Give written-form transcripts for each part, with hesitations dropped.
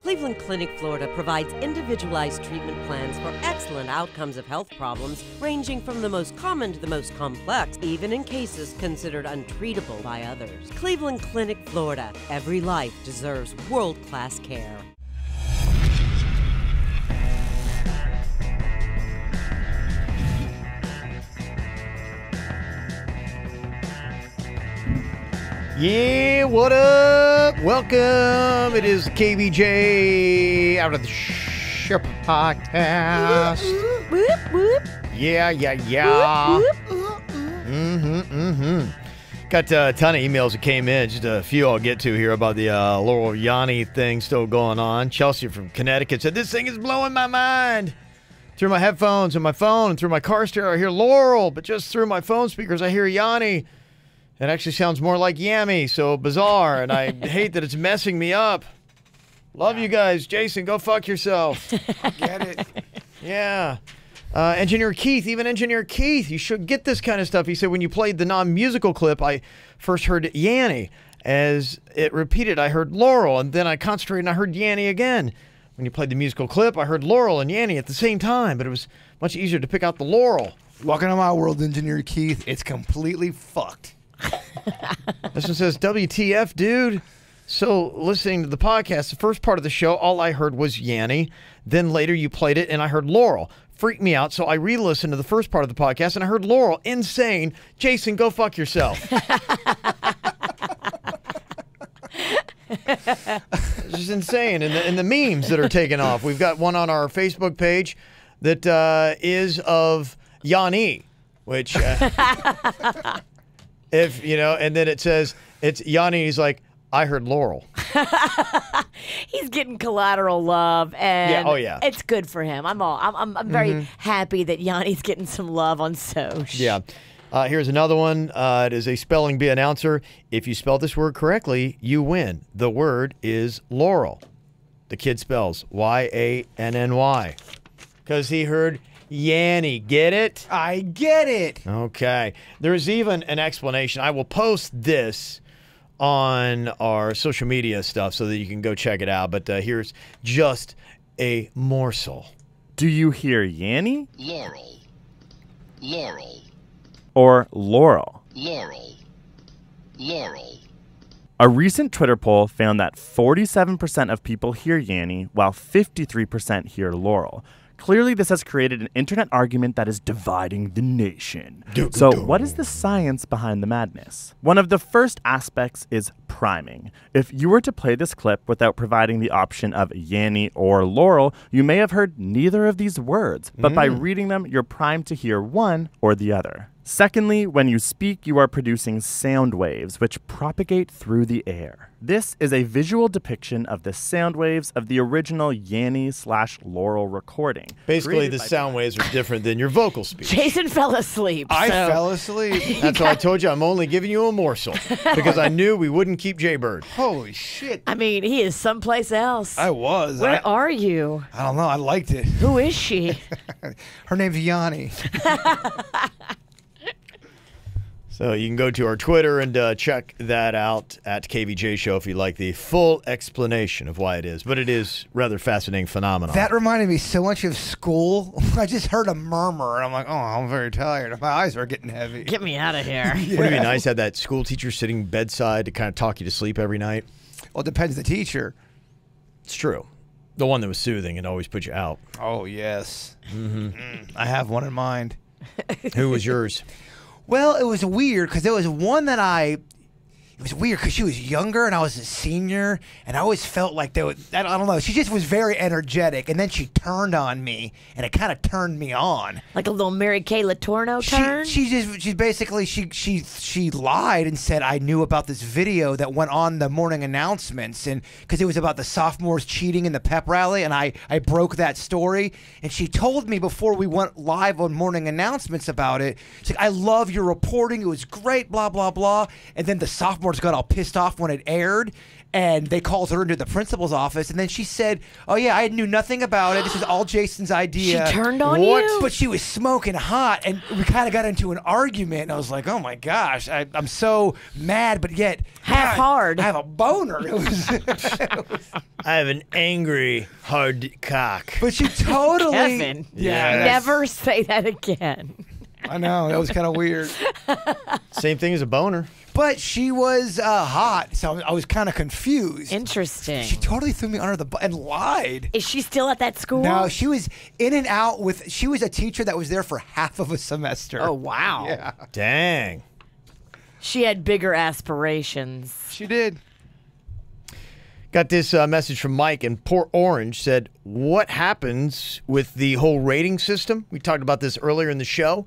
Cleveland Clinic, Florida provides individualized treatment plans for excellent outcomes of health problems ranging from the most common to the most complex, even in cases considered untreatable by others. Cleveland Clinic, Florida. Every life deserves world-class care. Yeah, what up? Welcome. It is KVJ Out of the Ship Podcast. Whoop, whoop. Yeah. Got a ton of emails that came in. Just a few I'll get to here about the Laurel Yanni thing still going on. Chelsea from Connecticut said, "This thing is blowing my mind. Through my headphones and my phone and through my car stereo, I hear Laurel, but just through my phone speakers, I hear Yanni. It actually sounds more like Yammy, so bizarre, and I hate that it's messing me up. Love you guys. Jason, go fuck yourself." I get it. Yeah. Engineer Keith, even Engineer Keith, you should get this kind of stuff. He said, when you played the non-musical clip, I first heard Yanni. As it repeated, I heard Laurel, and then I concentrated and I heard Yanni again. When you played the musical clip, I heard Laurel and Yanni at the same time, but it was much easier to pick out the Laurel. Welcome to my world, Engineer Keith. It's completely fucked. This one says, WTF, dude. So, listening to the podcast, the first part of the show, all I heard was Yanni. Then later you played it, and I heard Laurel. Freaked me out, so I re-listened to the first part of the podcast, and I heard Laurel. Insane. Jason, go fuck yourself. It's just insane. And the memes that are taking off. We've got one on our Facebook page that is of Yanni, which... If, you know, and then it says, it's Yanni, he's like, I heard Laurel. He's getting collateral love, and it's good for him. I'm very happy that Yanni's getting some love on Soch. Yeah. Here's another one. It is a spelling bee announcer. If you spell this word correctly, you win. The word is Laurel. The kid spells Y-A-N-N-Y. Because he heard Yanni. Get it? I get it. Okay. There's even an explanation. I will post this on our social media stuff so that you can go check it out. But here's just a morsel. Do you hear Yanni? Laurel. Laurel. Or Laurel? Laurel. Laurel. A recent Twitter poll found that 47% of people hear Yanni, while 53% hear Laurel. Clearly, this has created an internet argument that is dividing the nation. So what is the science behind the madness? One of the first aspects is priming. If you were to play this clip without providing the option of Yanni or Laurel, you may have heard neither of these words, but by reading them, you're primed to hear one or the other. Secondly, when you speak, you are producing sound waves, which propagate through the air. This is a visual depiction of the sound waves of the original Yanni/Laurel recording. Basically, the sound waves are different than your vocal speech. Jason fell asleep. I fell asleep. That's why I told you I'm only giving you a morsel, because I knew we wouldn't keep Jaybird. Holy shit. I mean, he is someplace else. I was. Where are you? I don't know. I liked it. Who is she? Her name's Yanni. So you can go to our Twitter and check that out at KVJ Show if you like the full explanation of why it is. But it is rather fascinating phenomenon. That reminded me so much of school. I just heard a murmur, and I'm like, oh, I'm very tired. My eyes are getting heavy. Get me out of here. Wouldn't it be nice to have that school teacher sitting bedside to kind of talk you to sleep every night? Well, it depends the teacher. It's true. The one that was soothing and always put you out. Oh, yes. I have one in mind. Who was yours? Well, it was weird because there was one that it was weird because she was younger and I was a senior, and I always felt like there was, I don't know, she just was very energetic, and then she turned on me, and it kind of turned me on. Like a little Mary Kay Letourneau turn? She basically lied and said I knew about this video that went on the morning announcements, and because it was about the sophomores cheating in the pep rally, and I broke that story, and she told me before we went live on morning announcements about it, she's like, I love your reporting, it was great, blah, blah, blah, and then the sophomore sophomores got all pissed off when it aired, and they called her into the principal's office, and then she said, "Oh yeah, I knew nothing about it. This is all Jason's idea." She turned on you? But she was smoking hot, and we kind of got into an argument, and I was like, "Oh my gosh, I'm so mad, but yet hard. I have a boner." It was, I have an angry, hard cock. but she totally, Kevin, never say that again. I know, that was kind of weird. Same thing as a boner. But she was hot, so I was kind of confused. Interesting. She totally threw me under the bus and lied. Is she still at that school? No, she was in and out with. She was a teacher that was there for half of a semester. Oh, wow. Yeah, Dang. She had bigger aspirations. she did. Got this message from Mike in Port Orange. Said, what happens with the whole rating system? We talked about this earlier in the show.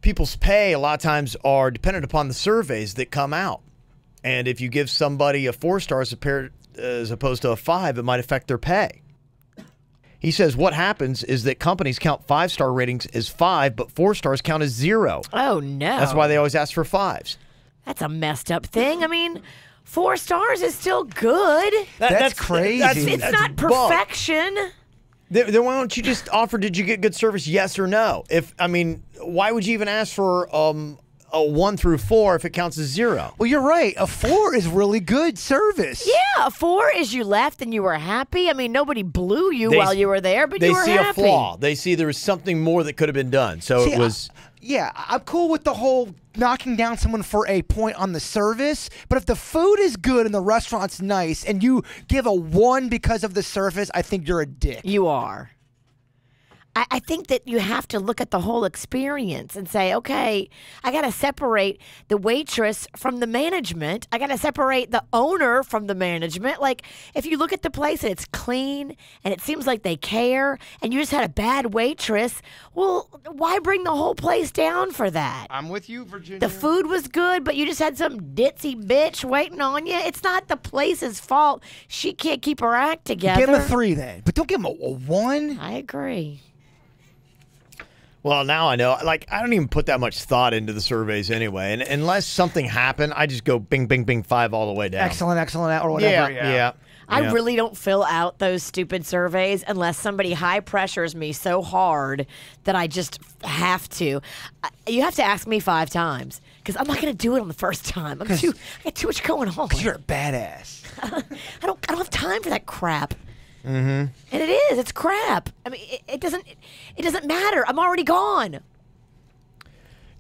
People's pay a lot of times are dependent upon the surveys that come out. And if you give somebody a 4-star as opposed to a 5, it might affect their pay. He says what happens is that companies count 5-star ratings as 5, but 4 stars count as 0. Oh, no. That's why they always ask for 5s. That's a messed up thing. I mean, 4 stars is still good. That's crazy. It's not perfection. Then why don't you just offer, did you get good service, yes or no? Why would you even ask for a 1 through 4 if it counts as 0? Well, you're right. A 4 is really good service. Yeah, a 4 is you left and you were happy. I mean, nobody blew you while you were there, but you were happy. They see a flaw. They see there was something more that could have been done. So it was... I'm cool with the whole knocking down someone for a point on the service, but if the food is good and the restaurant's nice and you give a 1 because of the service, I think you're a dick. You are. I think that you have to look at the whole experience and say, okay, I got to separate the waitress from the management. I got to separate the owner from the management. Like, if you look at the place and it's clean and it seems like they care and you just had a bad waitress, well, why bring the whole place down for that? I'm with you, Virginia. The food was good, but you just had some ditzy bitch waiting on you. It's not the place's fault. She can't keep her act together. Give him a 3 then, but don't give him a 1. I agree. Well, now I know. Like, I don't even put that much thought into the surveys anyway. And unless something happened, I just go bing, bing, bing, 5 all the way down. Excellent, or whatever. Yeah. I really don't fill out those stupid surveys unless somebody high pressures me so hard that I just have to. You have to ask me 5 times because I'm not going to do it on the first time. I got too much going on. Because you're a badass. I don't have time for that crap. Mm-hmm. And it is. It's crap. I mean, it doesn't matter. I'm already gone.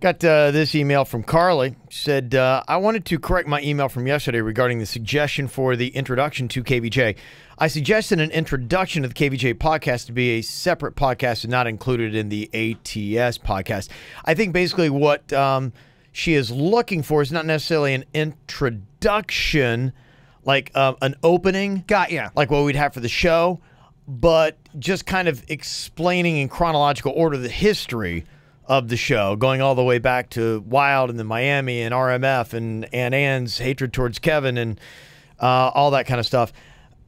Got this email from Carly. She said, I wanted to correct my email from yesterday regarding the suggestion for the introduction to KVJ. I suggested an introduction to the KVJ podcast to be a separate podcast and not included in the ATS podcast. I think basically what she is looking for is not necessarily an introduction, like an opening. Got ya. Like what we'd have for the show, but just kind of explaining in chronological order the history of the show, going all the way back to Wild and then Miami and RMF and Ann's hatred towards Kevin and all that kind of stuff.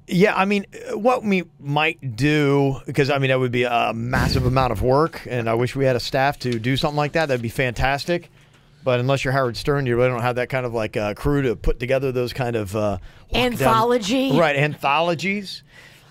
Yeah, I mean, what we might do, because I mean, that would be a massive amount of work, and I wish we had a staff to do something like that. That'd be fantastic. But unless you're Howard Stern, you really don't have that kind of like crew to put together those kind of anthology, right? Anthologies.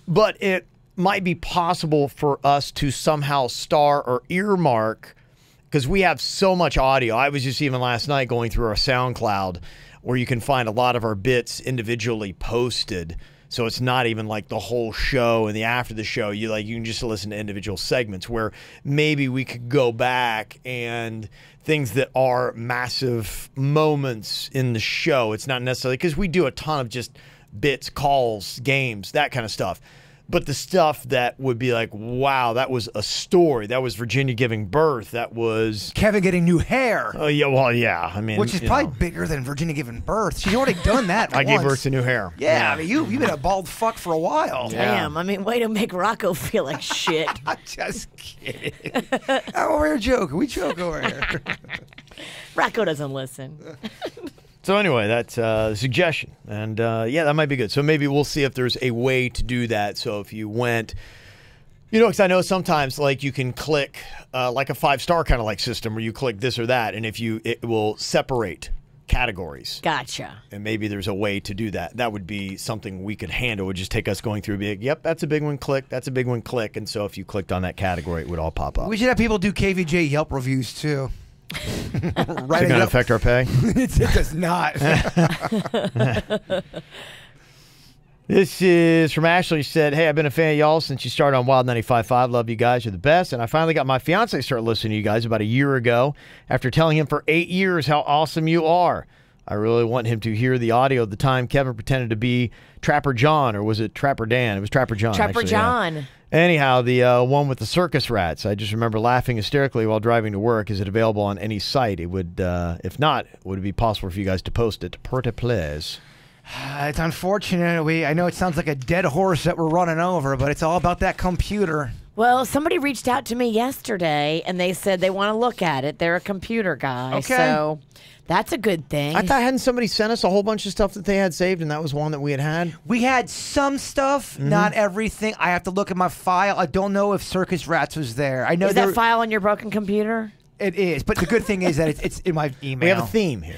But it might be possible for us to somehow star or earmark, because we have so much audio. I was just even last night going through our SoundCloud, where you can find a lot of our bits individually posted. So it's not even like the whole show and the after the show. You can just listen to individual segments where maybe we could go back and things that are massive moments in the show. It's not necessarily because we do a ton of just bits, calls, games, that kind of stuff. But the stuff that would be like, wow, that was a story. That was Virginia giving birth. That was Kevin getting new hair. Oh, yeah. Well, yeah. I mean, which is probably bigger than Virginia giving birth. She's already done that. I gave birth to new hair. Yeah. I mean, you've been a bald fuck for a while. Damn. I mean, way to make Rocco feel like shit. I'm just kidding. I'm over here joking. We joke over here. Rocco doesn't listen. So anyway, that's a suggestion. And yeah, that might be good. So maybe we'll see if there's a way to do that. So if you went, because I know sometimes like you can click like a 5-star kind of like system where you click this or that. And if it will separate categories. Gotcha. And maybe there's a way to do that. That would be something we could handle. It would just take us going through big, yep, that's a big one, click, that's a big one, click. And so if you clicked on that category, it would all pop up. We should have people do KVJ Yelp reviews too. Is it going to affect our pay? It does not. This is from Ashley. She said, hey, I've been a fan of y'all since you started on Wild 95.5. Love you guys. You're the best. And I finally got my fiance to start listening to you guys about a year ago after telling him for 8 years how awesome you are. I really want him to hear the audio of the time Kevin pretended to be Trapper John, or was it Trapper Dan? It was Trapper John. Trapper actually, John. Yeah. Anyhow, the one with the circus rats. I just remember laughing hysterically while driving to work. Is it available on any site? It would, if not, would it be possible for you guys to post it? Pretty please. It's unfortunate. I know it sounds like a dead horse that we're running over, but it's all about that computer. Well, somebody reached out to me yesterday, and they said they want to look at it. They're a computer guy, Okay. so that's a good thing. I thought hadn't somebody sent us a whole bunch of stuff that they had saved, and that was one that we had? We had some stuff, not everything. I have to look at my file. I don't know if Circus Rats was there. I know Is that file on your broken computer? It is, but the good thing is that it's in my email. We have a theme here.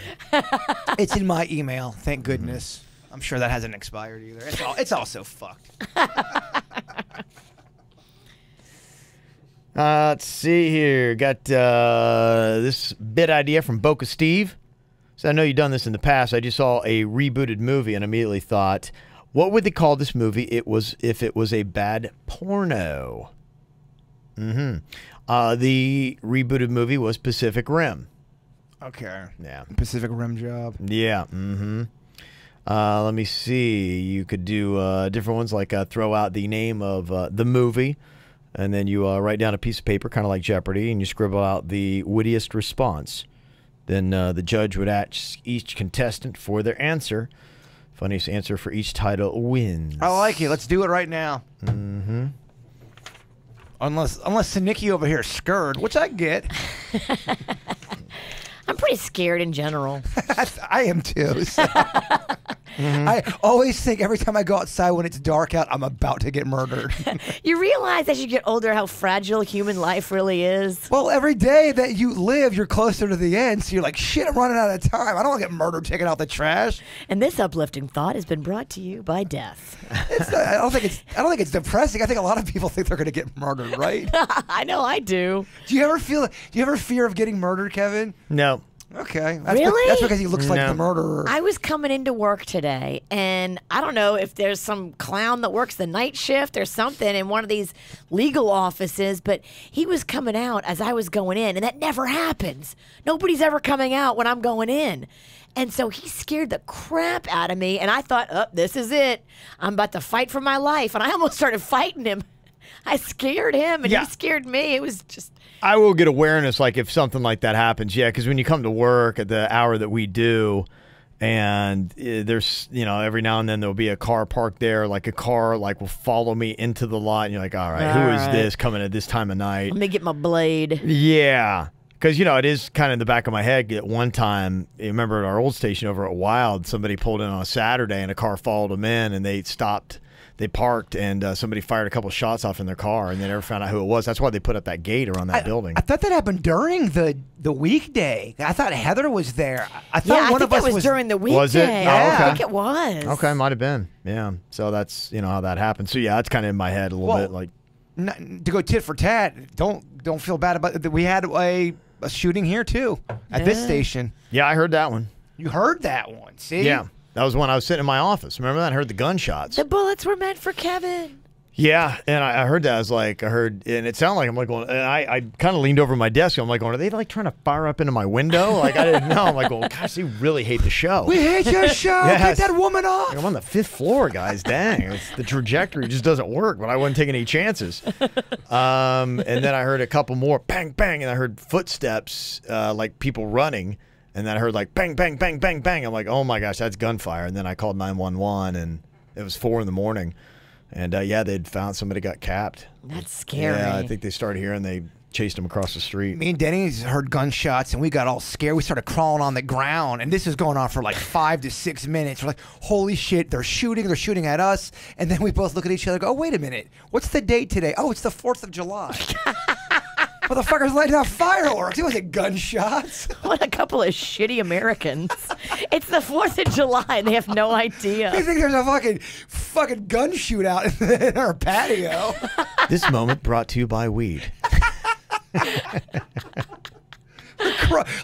It's in my email. Thank goodness. I'm sure that hasn't expired either. It's also fucked. Let's see here. Got this bit idea from Boca Steve. So I know you've done this in the past. I just saw a rebooted movie and immediately thought, what would they call this movie if it was a bad porno? The rebooted movie was Pacific Rim. Okay. Yeah. Pacific Rim Job. Yeah. Let me see. You could do different ones, like throw out the name of the movie, and then you write down a piece of paper, kind of like Jeopardy, and you scribble out the wittiest response. Then the judge would ask each contestant for their answer. Funniest answer for each title wins. I like it. Let's do it right now. Unless Nikki over here is scared, which I get. I'm pretty scared in general. I am too. So. I always think every time I go outside when it's dark out, I'm about to get murdered. You realize as you get older how fragile human life really is? Well, every day that you live, you're closer to the end, so you're like, shit, I'm running out of time. I don't want to get murdered taking out the trash. And this uplifting thought has been brought to you by death. I don't think it's depressing. I think a lot of people think they're going to get murdered, right? I know I do. Do you ever fear of getting murdered, Kevin? No. Okay. Really? That's because he looks like No. the murderer. I was coming into work today, and I don't know if there's some clown that works the night shift or something in one of these legal offices, but he was coming out as I was going in, and that never happens. Nobody's ever coming out when I'm going in. And so he scared the crap out of me, and I thought, oh, this is it. I'm about to fight for my life. And I almost started fighting him. I scared him, and Yeah. he scared me. It was just... I will get awareness, like, if something like that happens. Yeah, because when you come to work at the hour that we do, and there's, every now and then there'll be a car parked there, like a car, like, will follow me into the lot, and you're like, all right, who is this coming at this time of night? Let me get my blade. Yeah. Because, it is kind of in the back of my head. At one time, you remember at our old station over at Wild, somebody pulled in on a Saturday, and a car followed them in, and they stopped. They parked, and somebody fired a couple shots off in their car, and they never found out who it was. That's why they put up that gate around that building. I thought that happened during the weekday. I thought Heather was there. I thought Yeah, I one think of us that was during the weekday. Was it? Oh, Yeah, okay. I think it was. Okay, might have been. Yeah. So that's, how that happened. So, yeah, that's kind of in my head a little bit. Like, to go tit for tat. Don't feel bad about it. We had a shooting here too at this station. yeah, I heard that one. You heard that one? See? Yeah. That was when I was sitting in my office. Remember that? I heard the gunshots. The bullets were meant for Kevin. Yeah, and I heard that. And it sounded like I'm like going, and I kind of leaned over my desk. I'm like going, are they like trying to fire up into my window? Like, I didn't know. I'm like, well, gosh, they really hate the show. We hate your show. Yes. Get that woman off. Like, I'm on the 5th floor, guys. Dang, the trajectory just doesn't work. But I wasn't taking any chances. And then I heard a couple more bang, bang, and I heard footsteps, like people running. And then I heard like bang, bang, bang, bang, bang. I'm like, oh my gosh, that's gunfire. And then I called 911, and it was 4 a.m. And yeah, they'd found somebody got capped. That's scary. Yeah, I think they started here and they chased him across the street. Me and Denny's heard gunshots, and we got all scared. We started crawling on the ground, and this is going on for like 5 to 6 minutes. We're like, holy shit, they're shooting at us. And then we both look at each other and go, oh, wait a minute. What's the date today? Oh, it's the 4th of July. Motherfuckers lighting off fireworks. It wasn't gunshots. What a couple of shitty Americans. It's the 4th of July and they have no idea. I think there's a fucking gun shootout in our patio. This moment brought to you by weed.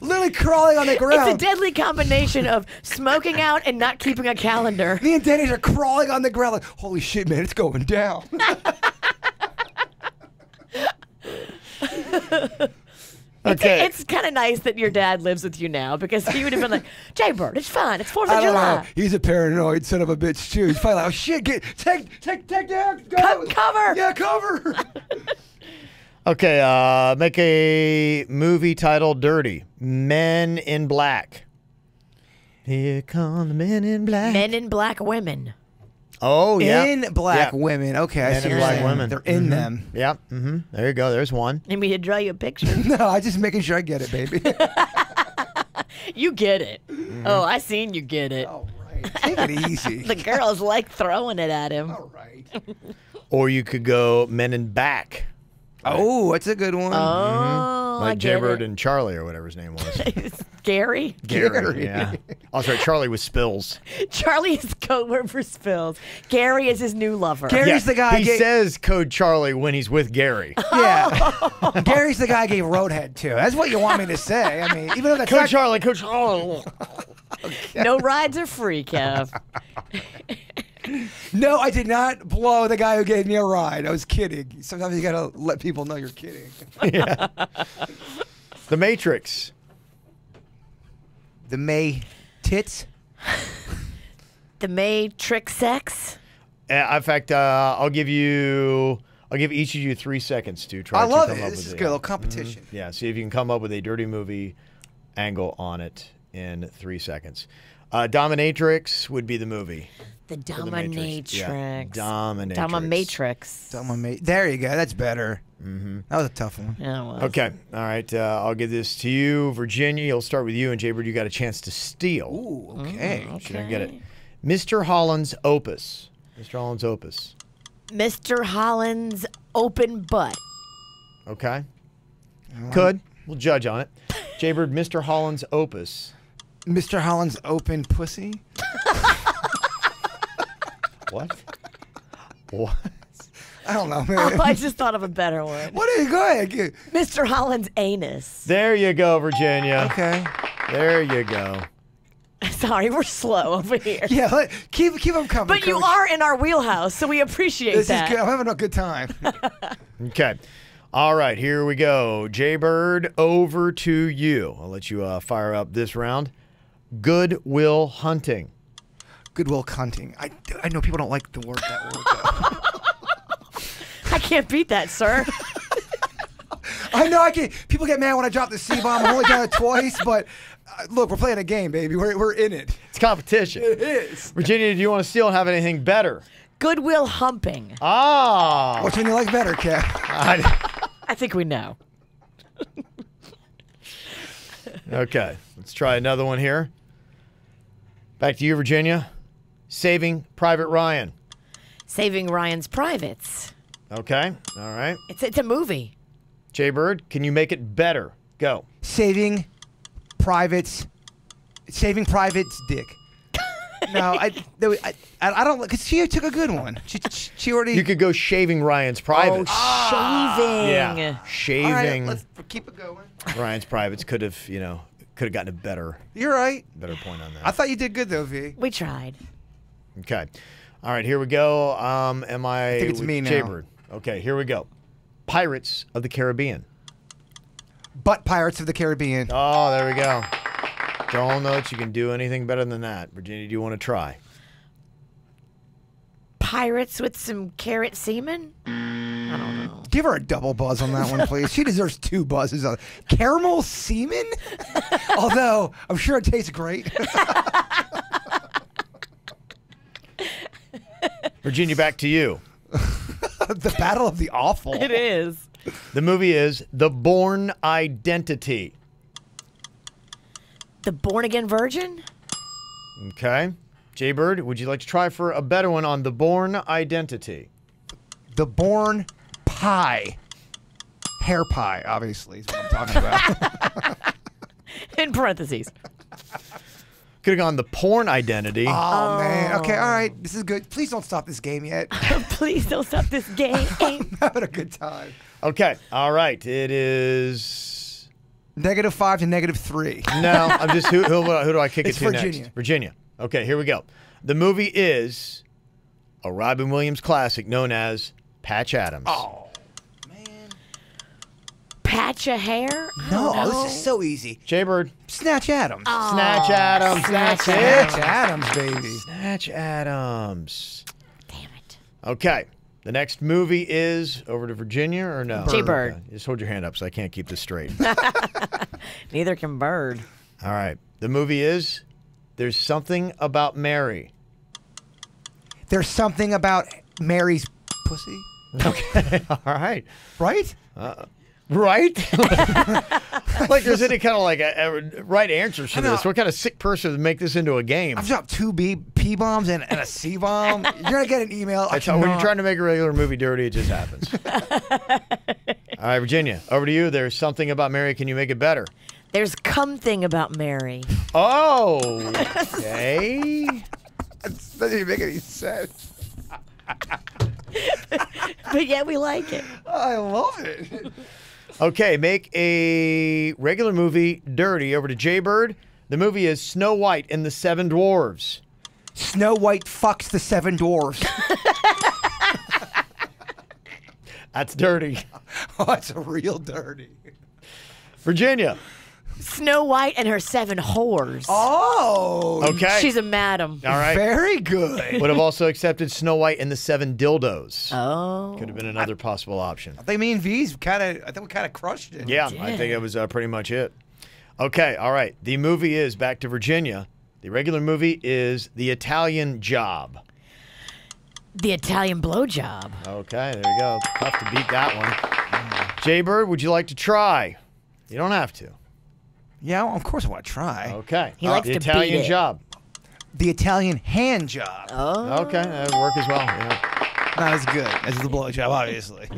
Literally crawling on the ground. It's a deadly combination of smoking out and not keeping a calendar. Me and Denny's are crawling on the ground like, holy shit, man, it's going down. Okay. It's kind of nice that your dad lives with you now because he would have been like, Jay Bird, it's fine. It's 4th of I don't July. know. He's a paranoid son of a bitch, too. He's probably like, oh, shit, take down. Go. Cover. Yeah, cover. Okay, make a movie titled Dirty. Men in Black. Here come the Men in Black. Men in Black women. Oh, yeah. In black Yeah. women. Okay, I Men see in what you're Black saying. women. They're in them. Yeah. Mm-hmm. There you go. There's one. And we draw you a picture. No, I'm just making sure I get it, baby. You get it. Oh, I seen you get it. All right. Take it easy. The girls like throwing it at him. All right. Or you could go Men in Back. Oh, that's a good one. Oh, I Like get Jaybird it. and Charlie or whatever his name was. Gary. Gary. Yeah. Oh, sorry. Charlie was Spills. Charlie is code word for Spills. Gary is his new lover. Gary's the guy. He says code Charlie when he's with Gary. Yeah. Gary's the guy I gave Roadhead to. That's what you want me to say. I mean, even though that's Code not... Charlie. Code Charlie. No rides are free, Kev. No, I did not blow the guy who gave me a ride. I was kidding. Sometimes you gotta let people know you're kidding. Yeah. The Matrix. The May tits. The Matrix sex. In fact, I'll give each of you 3 seconds to try. I to love come it. up This with is a- good. A little competition. Yeah, see if you can come up with a dirty movie angle on it in 3 seconds. Dominatrix would be the movie. The For the Matrix. Yeah. Dominatrix. There you go. That's better. Mm-hmm. That was a tough one. Yeah, it was. Okay, all right. I'll give this to you, Virginia. You'll start with you, and Jaybird, you got a chance to steal. Ooh, okay. Should I get it? Mr. Holland's Opus. Mr. Holland's Opus. Mr. Holland's open butt. Okay. Could. We'll judge on it. Jaybird, Mr. Holland's Opus. Mr. Holland's open pussy. What? What? I don't know, man. Oh, I just thought of a better one. What is go ahead? Mr. Holland's anus. There you go, Virginia. Okay. There you go. Sorry, we're slow over here. Yeah, keep them coming. But you Coach. are in our wheelhouse, so we appreciate This that. is good. I'm having a good time. Okay. All right, here we go. Jaybird, over to you. I'll let you fire up this round. Good Will Hunting. Goodwill hunting. I know people don't like that word though. I can't beat that, sir. I know I can. People get mad when I drop the C-bomb. I've only done it twice, but look, we're playing a game, baby. We're in it. It's competition. It is. Virginia, do you want to steal and have anything better? Goodwill humping. Ah. Which one you like better, Kev? I think we know. Okay, let's try another one here. Back to you, Virginia. Saving Private Ryan. Saving Ryan's Privates. Okay, all right. It's a movie. Jaybird, can you make it better? Go. Saving Private's dick. No, I don't. Because she took a good one. She already. You could go Shaving Ryan's Privates. Shaving. Yeah, Shaving All right, let's keep it going. Ryan's Privates could have gotten a better You're right. point on that. I thought you did good though, V. We tried. Okay. All right, here we go. I think it's with me now. Jaybird. Okay, here we go. Pirates of the Caribbean. But Pirates of the Caribbean. Oh, there we go. Don't know that you can do anything better than that. Virginia, do you want to try? Pirates with some carrot semen? I don't know. Give her a double buzz on that one, please. She deserves 2 buzzes on caramel semen. Although I'm sure it tastes great. Virginia, back to you. The Battle of the Awful. It is. The movie is The Bourne Identity. The Born Again Virgin? Okay. Jaybird, would you like to try for a better one on The Bourne Identity? The Born Pie. Hair pie, obviously, is what I'm talking about. In parentheses. Could have gone the porn identity. Oh, man. Okay, all right. This is good. Please don't stop this game yet. Please don't stop this game. I'm having a good time. Okay, all right. It is -5 to -3. no. I'm just who do I kick It's it to Virginia. next? Virginia. Okay, here we go. The movie is a Robin Williams classic known as Patch Adams. Oh, man. Patch of hair? No, Oh, this is so easy. Jaybird. Snatch Adams. Snatch Adams. Snatch That's it. Adams, baby. Snatch Adams. Damn it. Okay. The next movie is over to Virginia or no? Jaybird. Okay. Just hold your hand up so I can't keep this straight. Neither can Bird. All right. The movie is There's Something About Mary. There's something about Mary's pussy, Okay. All right. right? Right? Like there's any kind of like a right answer to I know. this. What kind of sick person would make this into a game? I've dropped 2 P bombs and a C bomb. You're gonna get an email. That's how, when you're trying to make a regular movie dirty, it just happens. All right, Virginia, over to you. There's Something About Mary. Can you make it better? There's something about Mary. Oh, okay. Doesn't even make any sense. But yeah, we like it. I love it. Okay, make a regular movie dirty. Over to Jaybird. The movie is Snow White and the Seven Dwarves. Snow White fucks the 7 dwarfs. That's dirty. Oh, it's a real dirty. Virginia. Snow White and her 7 whores. Oh, Okay. She's a madam. All right. very good. Would have also accepted Snow White and the Seven Dildos. Oh. Could have been another possible option. I think me and V's I think we kind of crushed it. Yeah, I think it was pretty much it. Okay, all right. The movie is back to Virginia. The regular movie is The Italian Job. The Italian blowjob. Okay, there you go. Tough to beat that one. Jaybird, would you like to try? You don't have to. Yeah, well, of course I want to try. Okay. He likes The to beat Italian it. Job. The Italian hand job. Oh. Okay, that would work as well. Yeah. Not as good as the blowjob, obviously.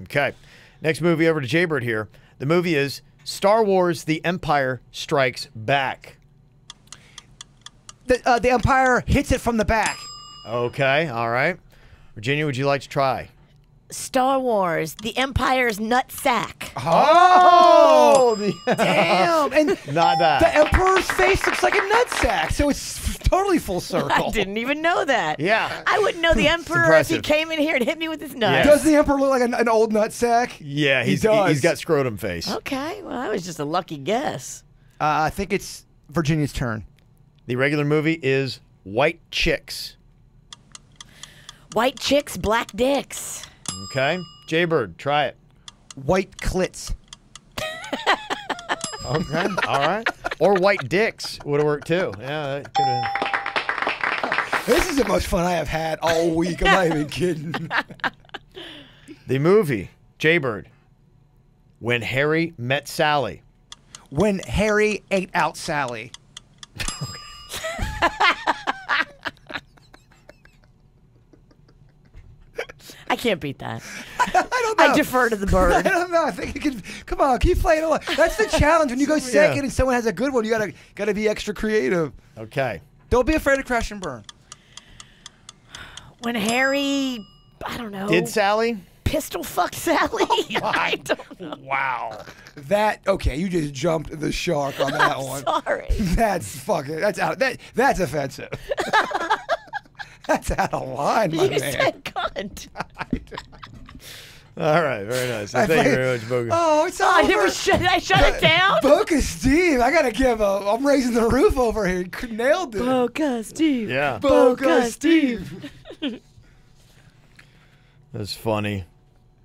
Okay. Next movie over to Jaybird here. The movie is Star Wars The Empire Strikes Back. The Empire hits it from the back. Okay, all right. Virginia, would you like to try? Star Wars, the Empire's nutsack. Oh! Damn! And Not that. the Emperor's face looks like a nutsack, so it's totally full circle. I didn't even know that. Yeah. I wouldn't know the Emperor if he impressive. came in here and hit me with his nuts. Yeah. Does the Emperor look like an old nutsack? Yeah, He does. he's got scrotum face. Okay, well, that was just a lucky guess. I think it's Virginia's turn. The regular movie is White Chicks. White chicks, black dicks. Okay. Jaybird, try it. White clits. Okay. All right. Or White Dicks would have worked too. Yeah, that could have. This is the most fun I have had all week. I'm not even kidding. The movie, Jaybird. When Harry Met Sally. When Harry ate out Sally. I can't beat that. I don't know. I defer to the I bird. don't know. I think you can. Come on, keep playing along. That's the challenge. When you go second and someone has a good one, you gotta be extra creative. Okay. Don't be afraid to crash and burn. When Harry, I don't know, Did Sally? pistol fuck Sally. I don't know. Wow. That okay? You just jumped the shark on that one. Sorry. That's fucking. That's out. That's offensive. That's out of line, my You man. said cunt. All right. Very nice. Thank you very much, Boga. Oh, it's I over. never shut. I shut it down. Boca Steve, I gotta give I'm raising the roof over here. Nailed it. Boca Steve. Yeah. Boca Steve. That's funny.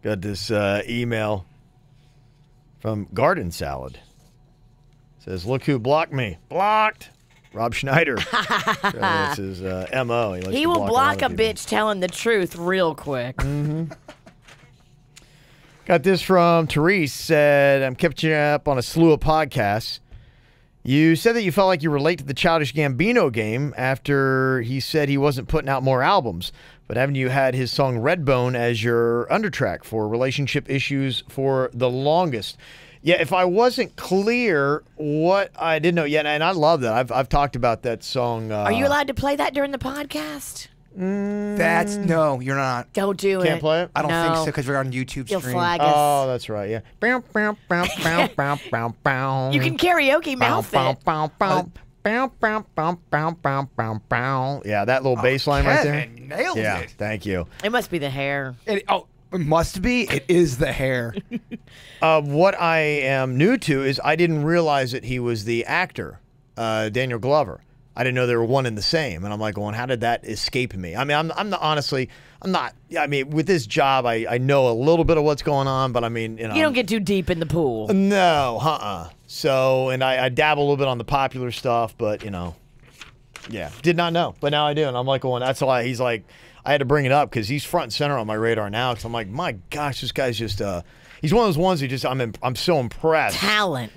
Got this email from Garden Salad. Says, look who blocked me. Blocked. Rob Schneider. That's his M.O. Likes He to will block a lot of people. bitch telling the truth real quick. Got this from Therese. Said, I'm catching up on a slew of podcasts. You said that you felt like you were late to the Childish Gambino game after he said he wasn't putting out more albums. But haven't you had his song Redbone as your undertrack for relationship issues for the longest? Yeah, if I wasn't clear what I didn't know yet, and I love that. I've talked about that song. Are you allowed to play that during the podcast? No, you're not. Don't do it. Can't play it? I don't No. think so because we're on YouTube You'll stream. flag us. Oh, that's right, yeah. Bow, bow, bow, bow, bow, bow, bow. You can karaoke mouth Bow, it. bow, bow, bow, bow, bow, bow, bow, bow, bow. Yeah, that little bass line right there. Kevin, nailed Yeah, it. thank you. It must be the hair. It must be. It is the hair. What I am new to is I didn't realize that he was the actor, Daniel Glover. I didn't know they were one and the same, and I'm like, going, how did that escape me? I mean, I'm not. I mean, with this job, I know a little bit of what's going on, but I mean, You don't get too deep in the pool. No, So, and I dabble a little bit on the popular stuff, but yeah, did not know, but now I do, and I'm like, going, that's why he's like, I had to bring it up because he's front and center on my radar now. Because I'm like, my gosh, this guy's just he's one of those ones who just I'm so impressed. Talent.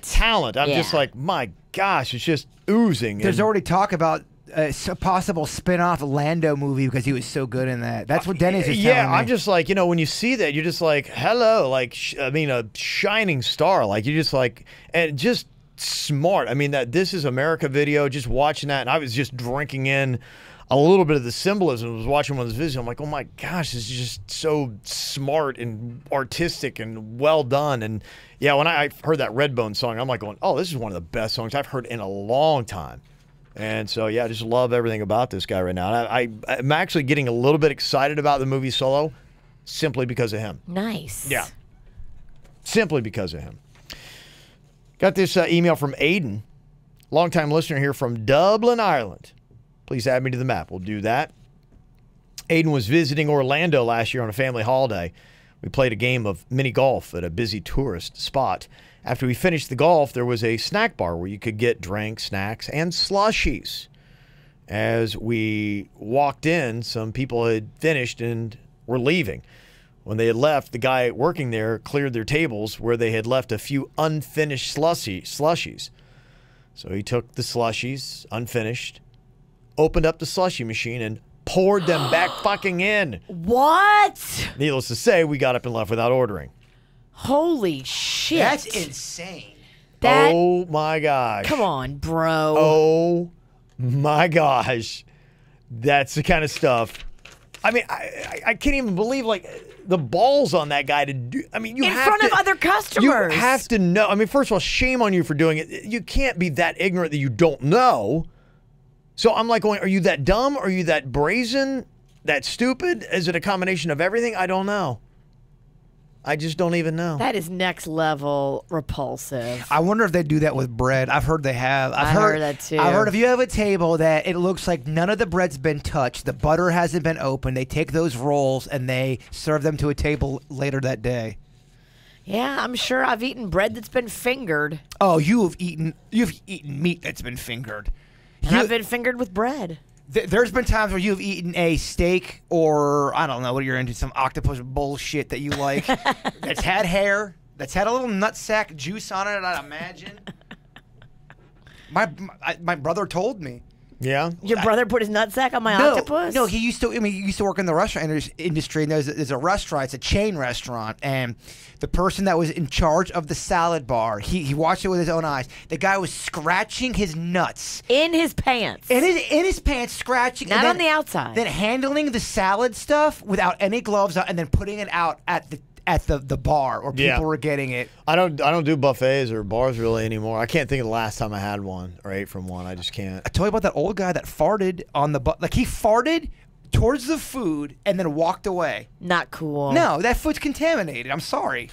I'm just Yeah. like, my gosh, it's just oozing. There's and- already talk about a possible spin-off Lando movie because he was so good in that. That's what Dennis is telling me. I'm just like, when you see that, you're just like, hello, like, a shining star. Like, you're just like, and just smart. I mean, that This Is America video, just watching that, and I was just drinking in a little bit of the symbolism. I was watching one of those videos. I'm like, oh my gosh, this is just so smart and artistic and well done. And yeah, when I heard that Redbone song, I'm like going, oh, this is one of the best songs I've heard in a long time. And so, yeah, I just love everything about this guy right now. And I'm actually getting a little bit excited about the movie Solo simply because of him. Nice. Yeah. Simply because of him. Got this email from Aiden, longtime listener here from Dublin, Ireland. Please add me to the map. We'll do that. Aiden was visiting Orlando last year on a family holiday. We played a game of mini golf at a busy tourist spot. After we finished the golf, there was a snack bar where you could get drinks, snacks, and slushies. As we walked in, some people had finished and were leaving. When they had left, the guy working there cleared their tables where they had left a few unfinished slushies. So he took the slushies, unfinished, opened up the slushie machine, and poured them back fucking in. What? Needless to say, we got up and left without ordering. Holy shit. That's insane. That, Oh my gosh. come on, bro. Oh my gosh. That's the kind of stuff. I mean, I can't even believe, like, the balls on that guy to do. I mean, you In have front to, of other customers. You have to know. I mean, first of all, shame on you for doing it. You can't be that ignorant that you don't know. So I'm like going, are you that dumb? Are you that brazen? That stupid? Is it a combination of everything? I don't know. I just don't even know. That is next level repulsive. I wonder if they do that with bread. I've heard they have. I heard that too. I've heard if you have a table that it looks like none of the bread's been touched, the butter hasn't been opened, they take those rolls and they serve them to a table later that day. Yeah, I'm sure I've eaten bread that's been fingered. Oh, you've eaten meat that's been fingered. And I've been fingered with bread. There's been times where you've eaten a steak or, I don't know, what you're into, some octopus bullshit that you like, that's had hair, that's had a little nutsack juice on it, I'd imagine. My brother told me. Yeah? Your brother put his nutsack on my octopus? No, he used to work in the restaurant industry, and there's a restaurant, it's a chain restaurant, and the person that was in charge of the salad bar, he watched it with his own eyes. The guy was scratching his nuts. In his pants. In his pants, scratching. Not and then, on the outside. Then handling the salad stuff without any gloves on, and then putting it out at the bar where people were getting it. I don't do buffets or bars really anymore. I can't think of the last time I had one or ate from one. I just can't. I told you about that old guy that farted on the like he farted towards the food and then walked away. Not cool. No, that food's contaminated. I'm sorry.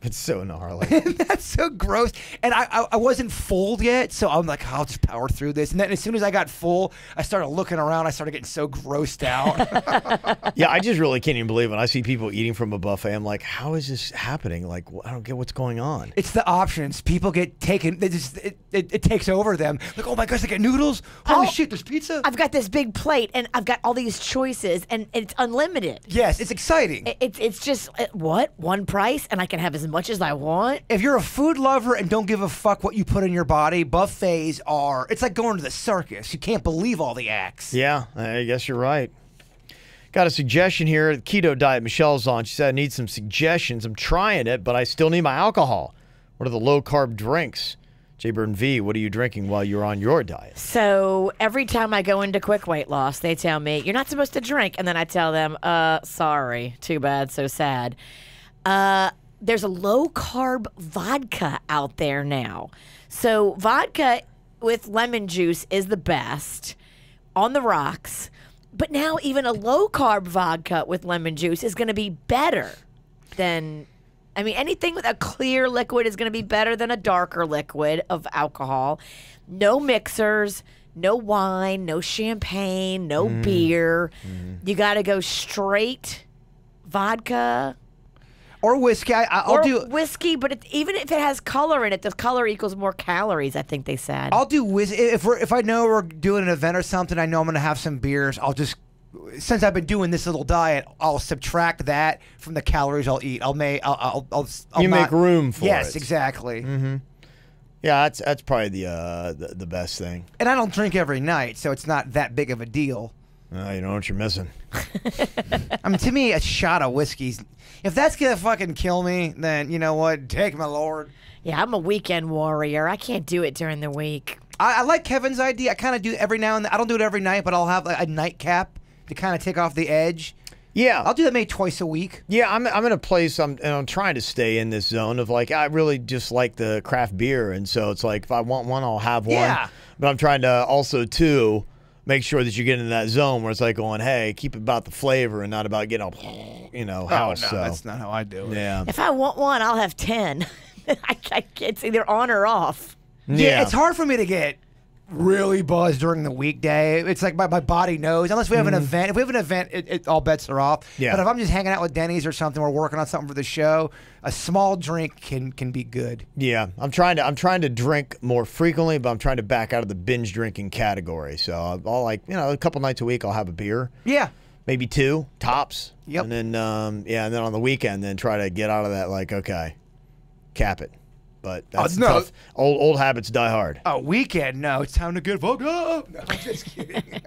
It's so gnarly. That's so gross. And I wasn't full yet, so I'm like, I'll just power through this. And then as soon as I got full, I started looking around. I started getting so grossed out. Yeah, I just really can't even believe when I see people eating from a buffet. I'm like, how is this happening? Like, I don't get what's going on. It's the options. People get taken. They just it takes over them. Like, oh my gosh, I get noodles. Holy shit, there's pizza. I've got this big plate, and I've got all these choices, and it's unlimited. Yes, it's exciting. It's just, what? One price, and I can have as much as I want. If you're a food lover and don't give a fuck what you put in your body, buffets it's like going to the circus. You can't believe all the acts. Yeah, I guess you're right. Got a suggestion here. The keto diet Michelle's on. She said, I need some suggestions. I'm trying it, but I still need my alcohol. What are the low-carb drinks? Jay Burton V, what are you drinking while you're on your diet? So every time I go into quick weight loss, they tell me, you're not supposed to drink. And then I tell them, sorry, too bad, so sad. There's a low-carb vodka out there now. So vodka with lemon juice is the best on the rocks. But now even a low-carb vodka with lemon juice is going to be better than, anything with a clear liquid is going to be better than a darker liquid of alcohol. No mixers, no wine, no champagne, no beer. You got to go straight vodka. Or whiskey. I'll do whiskey, but even if it has color in it, the color equals more calories, I think they said. I'll do whiskey. If I know we're doing an event or something, I know I'm going to have some beers, I'll just, since I've been doing this little diet, I'll subtract that from the calories I'll eat. I'll make room for it. Yes, exactly. Yeah, that's probably the best thing. And I don't drink every night, so it's not that big of a deal. You know what you're missing. To me, a shot of whiskey's... If that's going to fucking kill me, then you know what? Take my lord. Yeah, I'm a weekend warrior. I can't do it during the week. I like Kevin's idea. I kind of do it every now and then. I don't do it every night, but I'll have a nightcap to kind of take off the edge. Yeah. I'll do that maybe twice a week. Yeah, I'm in a place, and I'm trying to stay in this zone of I really just like the craft beer, and so it's like if I want one, I'll have one. Yeah. But I'm trying to also, too, make sure that you get in that zone where it's like going, hey, keep it about the flavor and not about getting all, house. Oh, no, that's not how I do it. Yeah. If I want one, I'll have 10. It's either on or off. Yeah, it's hard for me to get really buzzed during the weekday. It's like my body knows. Unless we have an event. If we have an event, all bets are off. Yeah. But if I'm just hanging out with Denny's or something, we're working on something for the show, a small drink can be good. Yeah, I'm trying to drink more frequently, but I'm trying to back out of the binge drinking category. So I'll a couple nights a week I'll have a beer. Yeah. Maybe 2 tops. Yep. And then and then on the weekend then try to get out of that okay, cap it. But that's tough. Old habits die hard. Oh, weekend? No, it's time to get fucked up. No, I'm just kidding.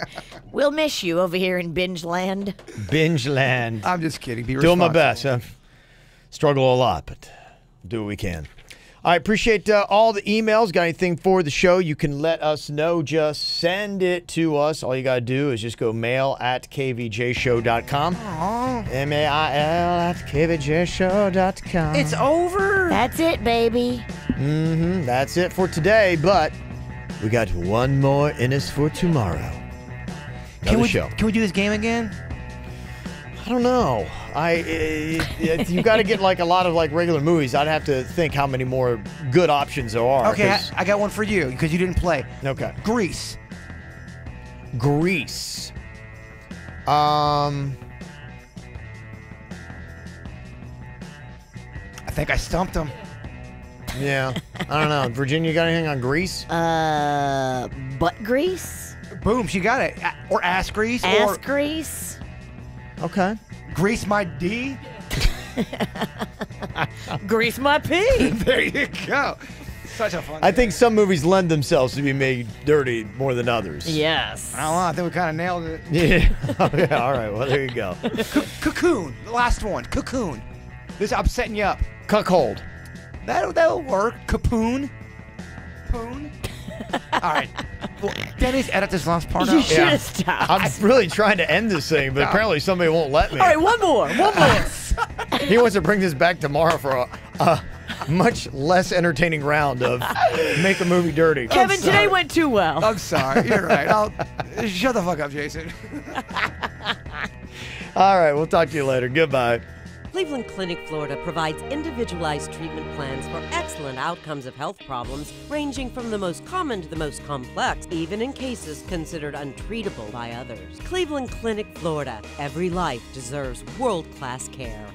We'll miss you over here in Binge Land. Binge land. I'm just kidding. Be Doing my responsible. best. Struggle a lot, but do what we can. I appreciate all the emails. Got anything for the show, you can let us know. Just send it to us. All you got to do is just go mail@kvjshow.com. mail@kvjshow.com. It's over. That's it, baby. That's it for today, but we got one more in us for tomorrow. Another show. Can we do this game again? I don't know. You got to get a lot of regular movies. I'd have to think how many more good options there are. Okay, I got one for you because you didn't play. Okay. Grease. I think I stumped him. Yeah. I don't know. Virginia, you got anything on Grease? Butt grease? Boom, she got it. Or ass grease. Ass grease? Okay. Grease my D. Grease my pee. There you go. Such a fun. I think some movies lend themselves to be made dirty more than others. Yes. I don't know. I think we kind of nailed it. Yeah. Okay. All right. Well, there you go. Cocoon. The last one. Cocoon. I'm setting you up. Cuckold. That'll work. Capoon. Poon. All right. Well, Denny's, edit this last part out. You should have stopped. I'm really trying to end this thing, but apparently somebody won't let me. All right, one more. He wants to bring this back tomorrow for a much less entertaining round of Make a Movie Dirty. Kevin, today went too well. I'm sorry. You're right. Shut the fuck up, Jason. All right. We'll talk to you later. Goodbye. Cleveland Clinic, Florida provides individualized treatment plans for excellent outcomes of health problems ranging from the most common to the most complex, even in cases considered untreatable by others. Cleveland Clinic, Florida. Every life deserves world-class care.